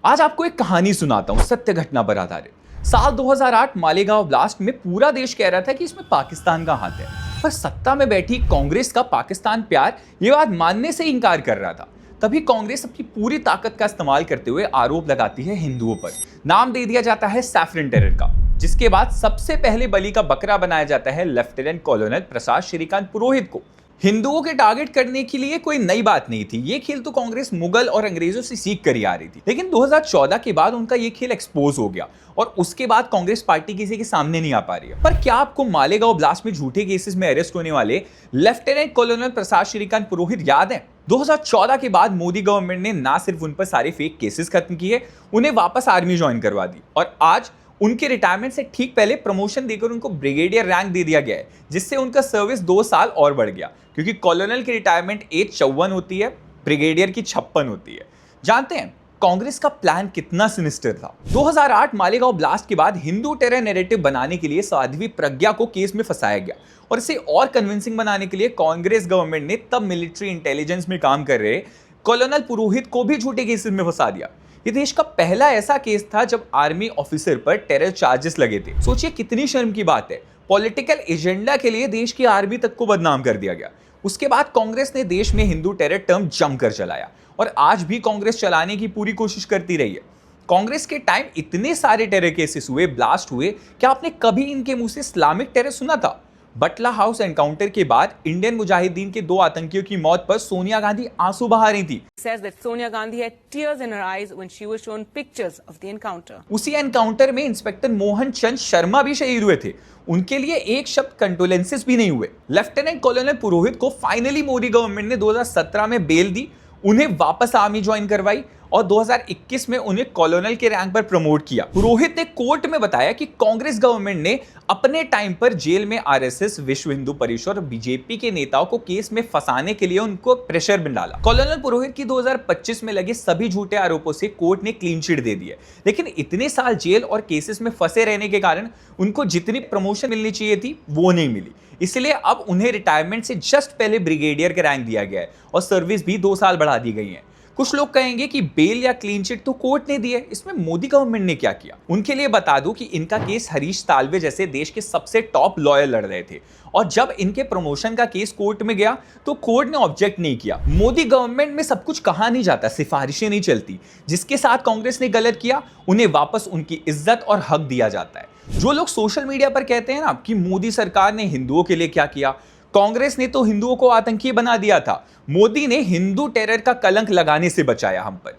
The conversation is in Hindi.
आज आपको एक कहानी सुनाता हूं, सत्य घटना पर आधारित। साल 2008 मालेगांव ब्लास्ट में पूरा देश कह रहा था कि इसमें पाकिस्तान का हाथ है, पर सत्ता में बैठी कांग्रेस का पाकिस्तान प्यार ये बात मानने से इनकार कर रहा था। तभी कांग्रेस अपनी पूरी ताकत का इस्तेमाल करते हुए आरोप लगाती है हिंदुओं पर। नाम दे दिया जाता है सैफरन टेरर का, जिसके बाद सबसे पहले बलि का बकरा बनाया जाता है लेफ्टिनेंट कॉलोनल प्रसाद श्रीकांत पुरोहित को। हिंदुओं के टारगेट करने के लिए कोई नई बात नहीं थी, ये खेल तो कांग्रेस मुगल और अंग्रेजों से सीख कर ही आ रही थी। लेकिन 2014 के बाद उनका ये खेल एक्सपोज हो गया और उसके बाद कांग्रेस पार्टी किसी के सामने नहीं आ पा रही है। पर क्या आपको मालेगांव ब्लास्ट में झूठे केसेस में अरेस्ट होने वाले लेफ्टिनेंट कॉलोनल प्रसाद श्रीकांत पुरोहित याद है? 2014 के बाद मोदी गवर्नमेंट ने ना सिर्फ उन पर सारे फेक केसेस खत्म किए, उन्हें वापस आर्मी ज्वाइन करवा दी और आज उनके रिटायरमेंट से ठीक पहले प्रमोशन देकर उनको ब्रिगेडियर रैंक दे दिया गया है, जिससे उनका सर्विस 2 साल और बढ़ गया। क्योंकि कॉलोनल की रिटायरमेंट एज 54 होती है, ब्रिगेडियर की 56 होती है। जानते हैं कांग्रेस का प्लान कितना सिनिस्टर था? 2008 मालेगांव ब्लास्ट के बाद हिंदू टेरर नैरेटिव बनाने के लिए साध्वी प्रज्ञा को केस में फंसाया गया और इसे और कन्विंसिंग बनाने के लिए कांग्रेस गवर्नमेंट ने तब मिलिट्री इंटेलिजेंस में काम कर रहे कॉलोनल पुरोहित को भी झूठे केसेस में फंसा दिया। ये देश का पहला ऐसा केस था जब आर्मी ऑफिसर पर टेरर चार्जेस लगे थे। सोचिए कितनी शर्म की बात है, पॉलिटिकल एजेंडा के लिए देश की आर्मी तक को बदनाम कर दिया गया। उसके बाद कांग्रेस ने देश में हिंदू टेरर टर्म जमकर चलाया और आज भी कांग्रेस चलाने की पूरी कोशिश करती रही है। कांग्रेस के टाइम इतने सारे टेरर केसेस हुए, ब्लास्ट हुए, क्या आपने कभी इनके मुंह से इस्लामिक टेरर सुना था? बटला हाउस एनकाउंटर के बाद इंडियन मुजाहिदीन के 2 आतंकियों की मौत पर सोनिया गांधी आंसू बहा रही थी। Says that Sonia Gandhi had tears in her eyes when she was shown pictures of the encounter. उसी एनकाउंटर में इंस्पेक्टर मोहन चंद शर्मा भी शहीद हुए थे, उनके लिए एक शब्द कंडोलेंसेस भी नहीं हुए। लेफ्टिनेंट कॉलोनल पुरोहित को फाइनली मोदी गवर्नमेंट ने 2017 में बेल दी, उन्हें वापस आर्मी ज्वाइन करवाई और 2021 में उन्हें कॉलोनल के रैंक पर प्रमोट किया। पुरोहित ने कोर्ट में बताया कि कांग्रेस गवर्नमेंट ने अपने टाइम पर जेल में आरएसएस, विश्व हिंदू परिषद और बीजेपी के नेताओं को केस में फंसाने के लिए उनको प्रेशर में डाला। कॉलोनल पुरोहित की 2025 में लगे सभी झूठे आरोपों से कोर्ट ने क्लीन चिट दे दी है, लेकिन इतने साल जेल और केसेस में फंसे रहने के कारण उनको जितनी प्रमोशन मिलनी चाहिए थी वो नहीं मिली। इसलिए अब उन्हें रिटायरमेंट से जस्ट पहले ब्रिगेडियर का रैंक दिया गया है और सर्विस भी 2 साल बढ़ा दी गई है। कुछ लोग कहेंगे कि बेल या क्लीन चिट तो कोर्ट ने दी है, इसमें मोदी गवर्नमेंट ने क्या किया? उनके लिए बता दूं कि इनका केस हरीश साल्वे जैसे देश के सबसे टॉप लॉयर लड़ रहे थे और जब इनके प्रमोशन का केस कोर्ट में गया तो कोर्ट ने ऑब्जेक्ट नहीं किया। मोदी गवर्नमेंट में सब कुछ कहा नहीं जाता, सिफारिशें नहीं चलती। जिसके साथ कांग्रेस ने गलत किया उन्हें वापस उनकी इज्जत और हक दिया जाता है। जो लोग सोशल मीडिया पर कहते हैं ना कि मोदी सरकार ने हिंदुओं के लिए क्या किया, कांग्रेस ने तो हिंदुओं को आतंकी बना दिया था, मोदी ने हिंदू टेरर का कलंक लगाने से बचाया हम पर।